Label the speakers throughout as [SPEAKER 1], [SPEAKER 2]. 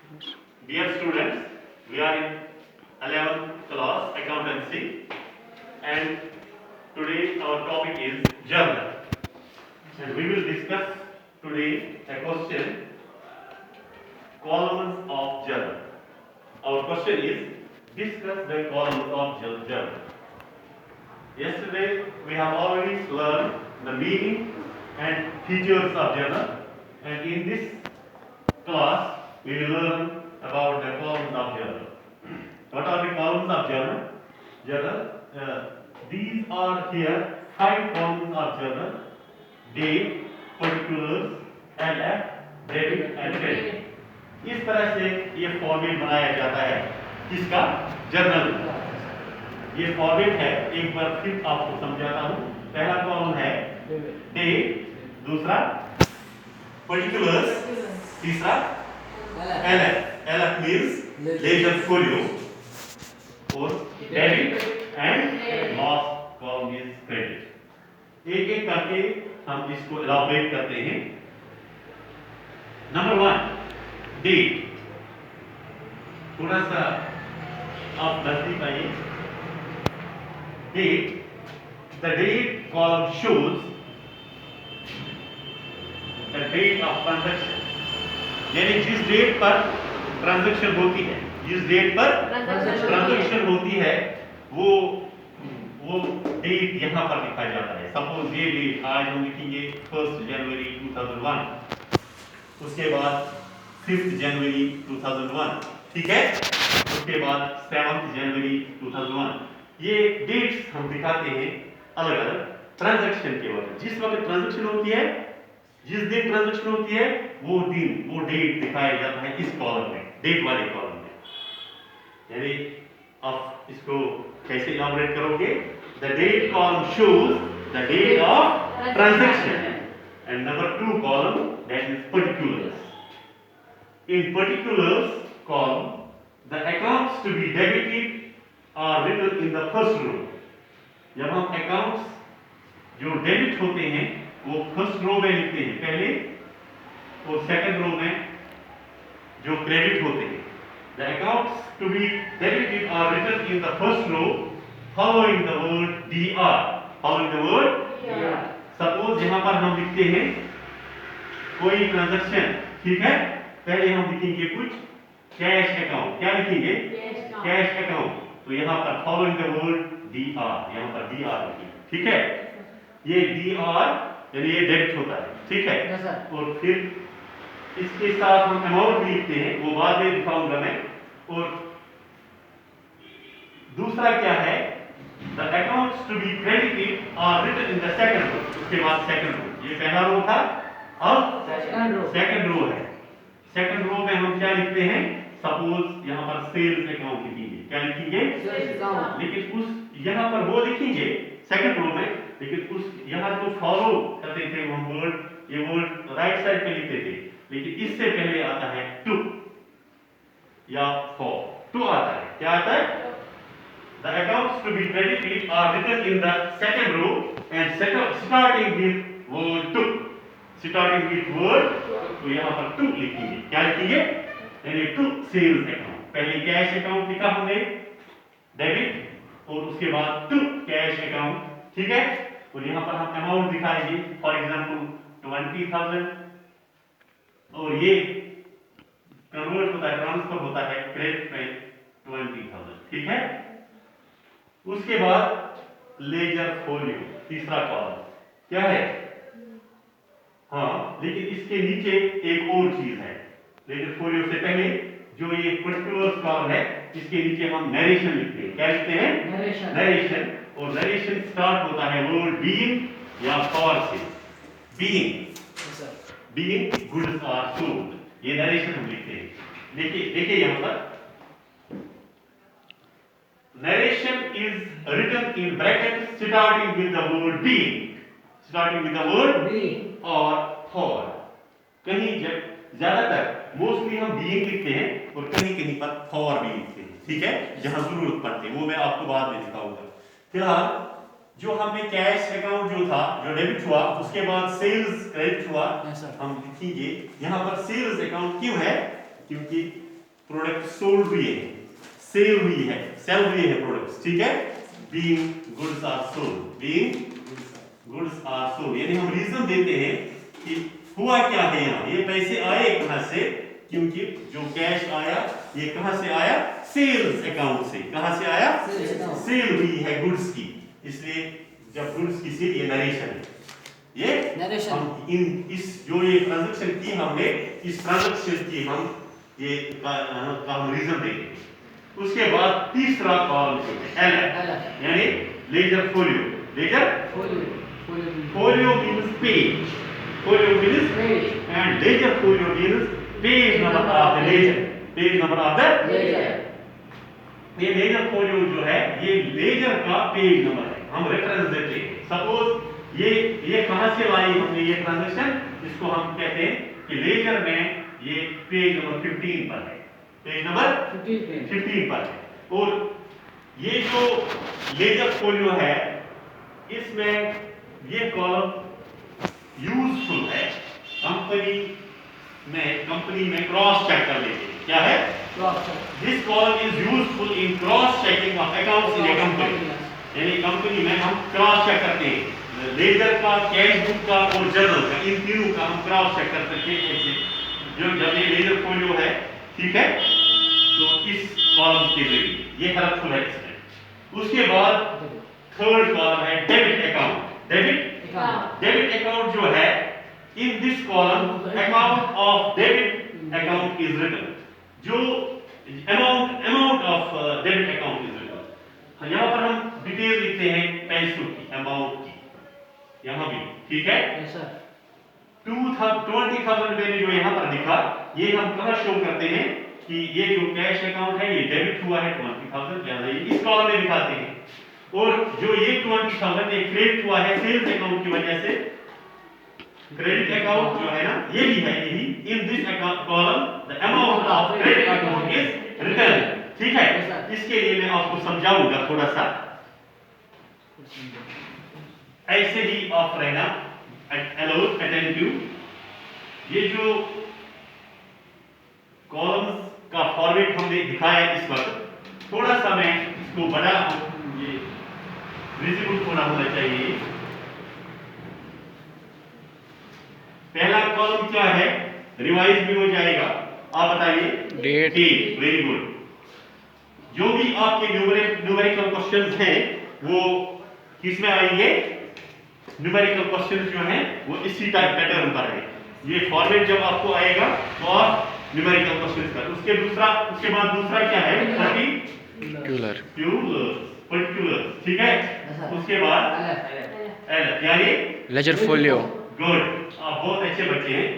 [SPEAKER 1] Dear students, we are in 11th class accountancy and today our topic is journal and we will discuss today a question, columns of journal. Our question is discuss the columns of journal. Yesterday we have already learned the meaning and features of journal and in this class we will learn about the columns of journal. What are the columns of journal? These are here 5 columns of journal: date, particulars, LF, debit and credit. इस तरह से ये format बनाया जाता है किसका? Journal. ये format है, एक बार फिर आपको समझाता हूँ। पहला कॉलम है डेट, दूसरा particulars, तीसरा LF, LF means leisure folio, और debit and last column is credit. एक एक करके हम इसको elaborate करते हैं। नंबर 1 डेट, थोड़ा सा आप नजदीक आइए। Date, the date column shows the date of transaction, यानी जिस डेट पर ट्रांजैक्शन होती है, जिस डेट पर ट्रांजैक्शन होती है वो डेट यहाँ पर लिखा जाता है। सपोज ये डेट आज हम लिखेंगे 1 जनवरी 2001, उसके बाद 5 जनवरी 2001, ठीक है, उसके बाद 7 जनवरी 2001। ये डेट्स हम दिखाते हैं अलग अलग ट्रांजैक्शन के वक्त। जिस वक्त ट्रांजैक्शन होती है, जिस दिन ट्रांजैक्शन होती है वो दिन, वो डेट दिखाया जाता है इस कॉलम में, डेट वाले कॉलम में। यानी आप इसको कैसे इलाबोरेट करोगे? The date column shows the date of transaction and number 2 column, that is particulars. In particulars column, the accounts to be debited are written in the first row. जब हम accounts जो debit होते हैं वो first row में लिखते हैं पहले, और सेकंड रो में जो क्रेडिट होते हैं, the accounts to be debited are written in the first row following the word DR, following the word DR. Suppose यहाँ पर हम लिखते हैं कोई ट्रांजैक्शन, ठीक है, पहले हम लिखेंगे कुछ कैश अकाउंट। क्या लिखेंगे? Cash account. तो यहाँ पर फॉलोइंग द वर्ड DR, यहाँ पर DR लिखेंगे, ठीक है। ये DR यानी ये डेबिट होता है, ठीक है। और फिर इसके साथ हम अमाउंट भी लिखते हैं, वो बाद में दिखाऊंगा मैं। और दूसरा क्या है? The accounts to be credited are written in the second row. उसके बाद सेकंड रो, ये पहला रो था, अब सेकंड रो है। सेकंड रो में हम क्या लिखते हैं? सपोज यहाँ पर सेल्स अकाउंट लिखेंगे। क्या लिखेंगे? लेकिन उस यहाँ पर वो लिखेंगे सेकंड रो में, लेकिन उस यहाँ जो फॉलो करते थे हम वर्ड, ये वर्ड राइट साइड पे लिखते थे, लेकिन इससे पहले आता है टू या फॉर। टू आता है, क्या आता है? The accounts to be credited are written in the second row and starting with word to. Starting with word, तो यहाँ पर to लिखेंगे। क्या लिखेंगे? यानी to sales account। पहले कैश अकाउंट लिखा हमने डेबिट, और उसके बाद to कैश अकाउंट, ठीक है। और यहाँ पर हम अमाउंट दिखाएंगे, फॉर एग्जाम्पल 20,000, और ये कन्वर्ट होता है, ट्रांसफर होता है क्रेडिट में 20,000, ठीक है। उसके बाद लेजर फोलियो, तीसरा कॉलम क्या है? हाँ, लेकिन इसके नीचे एक और चीज है। लेजर फोलियो से पहले जो ये पर्टिकुलर्स कॉलम है, इसके नीचे हम नरेशन लिखते हैं। क्या लिखते हैं? नरेशन। और नरेशन स्टार्ट होता है वर्ड बीइंग या फॉर से। बीइंग गुड्स आर सोल्ड, ये नरेशन हम लिखते हैं। देखिए यहाँ पर narration is written in brackets starting with the word being, starting with the word being or for. कहीं जब ज्यादातर मोस्टली हम being लिखते हैं और कहीं कहीं पर for भी लिखते हैं, ठीक है, जहां जरूरत पड़ती है, वो मैं आपको बाद में दिखाऊंगा। फिलहाल जो हमने कैश अकाउंट जो था, जो डेबिट हुआ, उसके बाद सेल्स क्रेडिट हुआ, हम लिखेंगे यहाँ पर सेल्स अकाउंट। क्यों है? क्योंकि प्रोडक्ट सोल्ड हुई है, सेल हुई है, सेल हुई है प्रोडक्ट्स, ठीक है। Being goods are sold, being goods are sold, यानी हम रीजन देते हैं कि हुआ क्या है यहाँ, ये पैसे आए कहाँ से, क्योंकि जो कैश आया ये कहाँ से आया, सेल्स अकाउंट से। कहाँ से आया, सेल हुई है गुड्स की, इसलिए जब गुड्स की सेल, ये नरेशन है, ये
[SPEAKER 2] नरेशन।
[SPEAKER 1] हम इन इस जो ये ट्रांजैक्शन की हमने, इस ट्रांजैक्शन की हम ये का हम रीजन देंगे। उसके बाद तीसरा कॉलम जो है एल, यानी ledger folio. Ledger folio means page, folio means
[SPEAKER 2] page,
[SPEAKER 1] and ledger folio means page number of the ledger, page number of the
[SPEAKER 2] ledger.
[SPEAKER 1] ये लेजर फोलियो जो है ये लेजर का पेज नंबर है, हम रेफरेंस देते हैं। सपोज ये कहां से लाई हमने ये ट्रांजैक्शन, इसको हम कहते हैं कि लेजर में ये पेज नंबर 15 पर है, पेज नंबर 15 पर है। और ये जो लेजर फोलियो है इसमें ये कॉलम यूजफुल है कंपनी में क्रॉस चेक कर लेते हैं। क्या है, this column is useful in cross checking of accounts in A company, यानी कंपनी में हम क्रॉस चेक करते हैं लेजर का, कैश बुक का और जर्नल का, इन तीनों का हम क्रॉस चेक कर सकते हैं ऐसे जो जब ये लेजर फोलियो है, ठीक है, तो इस कॉलम के जरिए ये हेल्पफुल है इसमें। उसके बाद थर्ड कॉलम है डेबिट अकाउंट। डेबिट अकाउंट जो है, in this column account of debit account is written, जो amount of debit account is written. यहाँ पर हम डिटेल लिखते हैं पैसों की, अमाउंट की, यहाँ भी, ठीक है। 20,000 मैंने जो यहाँ पर लिखा, ये हम कहाँ शो करते हैं कि ये जो कैश अकाउंट है ये डेबिट हुआ है 20,000, ज्यादा इस कॉलम में दिखाते हैं। और जो ये 20,000 ये क्रेडिट हुआ है सेल्स अकाउंट की वजह से, क्रेडिट अकाउंट जो है ना ये भी है, यही in this column the amount of credit account is written, ठीक है। इसके लिए मैं आपको समझाऊंगा थोड़ा सा, ऐसे ही आप रहना अलर्ट अटेंटिव। ये जो कॉलम्स का फॉर्मेट हमने दिखाया इस वक्त, थोड़ा सा मैं इसको बड़ा, ये विजिबल थोड़ा होना चाहिए। पहला कॉलम क्या है, रिवाइज भी हो जाएगा, आप बताइए, डेट। Very good. जो भी आपके न्यूमेरिकल क्वेश्चंस हैं वो किसमें आएंगे, न्यूमेरिकल क्वेश्चंस जो हैं वो इसी टाइप पैटर्न पर है। ये फॉर्मेट जब आपको आएगा तो आप न्यूमेरिकल क्वेश्चंस कर, उसके बाद दूसरा क्या है, पर्टिकुलर, ठीक है। उसके बाद एल यानी
[SPEAKER 3] लेजर फोलियो।
[SPEAKER 1] गुड, आप बहुत अच्छे बच्चे हैं।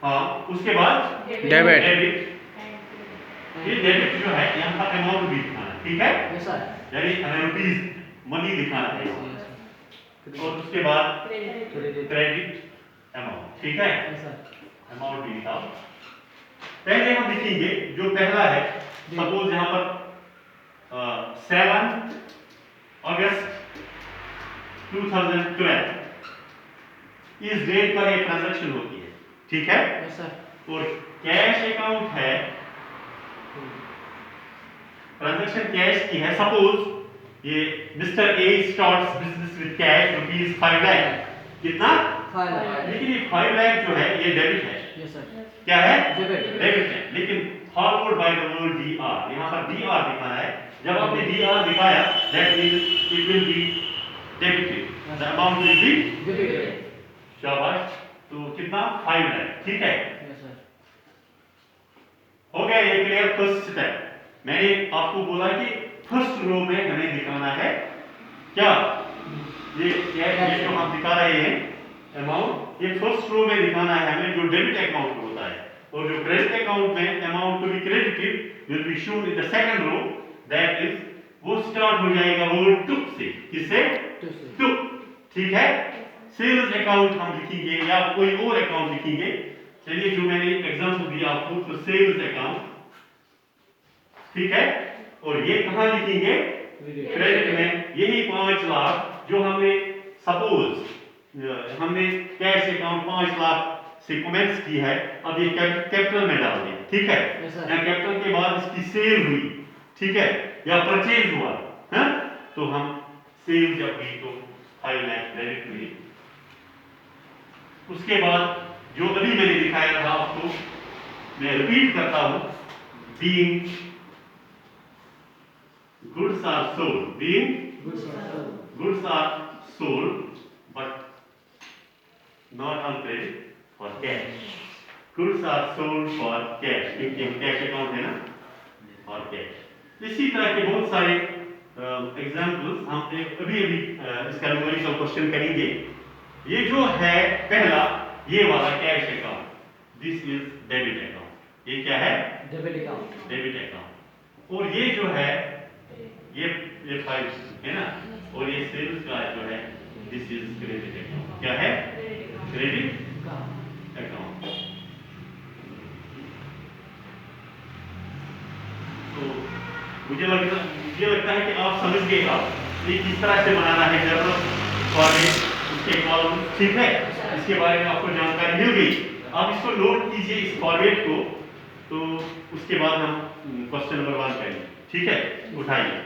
[SPEAKER 1] हाँ, उसके बाद
[SPEAKER 3] डेबिट।
[SPEAKER 1] ये डेबिट जो है यहाँ पर अमाउंट भी दिखाना, ठीक है, यानी रुपीज मनी दिखाना है। और उसके बाद क्रेडिट अमाउंट, ठीक है, अमाउंट भी लिखा। पहले हम लिखेंगे जो पहला है, सपोज यहाँ पर 7 अगस्त 2012 इस डेट पर एक ट्रांजैक्शन होती है, ठीक है। और कैश अकाउंट है, ट्रांजैक्शन कैश की है। सपोज ये mister A starts business with cash ₹5 lakh, कितना,
[SPEAKER 2] 5 लाख,
[SPEAKER 1] लेकिन ये 5 लाख जो है ये डेबिट है, क्या है, डेबिट है, लेकिन followed by the word DR, यहाँ पर डीआर दिखाना है। जब आपने डीआर दिखाया that means it will be debited, the amount will be debited. शाबाश, तो कितना, 5 लाख, ठीक है। हो गया ये क्लियर, फर्स्ट स्टेप। मैंने आपको बोला कि फर्स्ट रो में हमें दिखाना है क्या, ये जो हम दिखा रहे हैं अमाउंट, ये फर्स्ट रो में दिखाना है हमें जो डेबिट अकाउंट होता है। और जो क्रेडिट अकाउंट में amount to be credited will be shown in the second row, that is वो स्टार्ट हो जाएगा वर्ड टू से, किससे, टू, ठीक है। सेल्स अकाउंट हम लिखेंगे या कोई और अकाउंट लिखेंगे, चलिए जो मैंने एग्जांपल दिया आपको, तो सेल्स अकाउंट, ठीक है। और ये कहां लिखेंगे, क्रेडिट में, यही 5 लाख जो हमने सपोज हमने कैश अकाउंट 5 लाख से कमेंट्स की है, अब ये कैपिटल में डाल दिया, ठीक है, या कैपिटल के बाद इसकी सेल हुई, ठीक है, या परचेज हुआ है, तो हम सेल जब हुई तो 5 लाख क्रेडिट हुई। उसके बाद जो अभी मैंने दिखाया था आपको, मैं रिपीट करता हूं, being goods are sold, being goods are sold but not on credit, for cash. Goods are sold for cash, क्योंकि कैश अकाउंट है ना, और कैश। इसी तरह के बहुत सारे एग्जाम्पल्स हम अभी इसका न्यूमेरिकल क्वेश्चन करेंगे। ये जो है पहला, ये वाला cash account, this is debit account. ये क्या है? Debit account, debit account. और ये जो है ये 5 है ना, और ये सेल्स का जो है दिस इज क्रेडिट अकाउंट। क्या है? Credit account. तो मुझे लगता है कि आप समझ गए आप ये किस तरह से बनाना है जरूरत फॉर्मेट, उसके कॉलम, ठीक है, इसके बारे में आपको जानकारी मिल गई। आप इसको नोट कीजिए इस फॉर्मेट को, तो उसके बाद हम क्वेश्चन नंबर 1 करेंगे, ठीक है, उठाइए।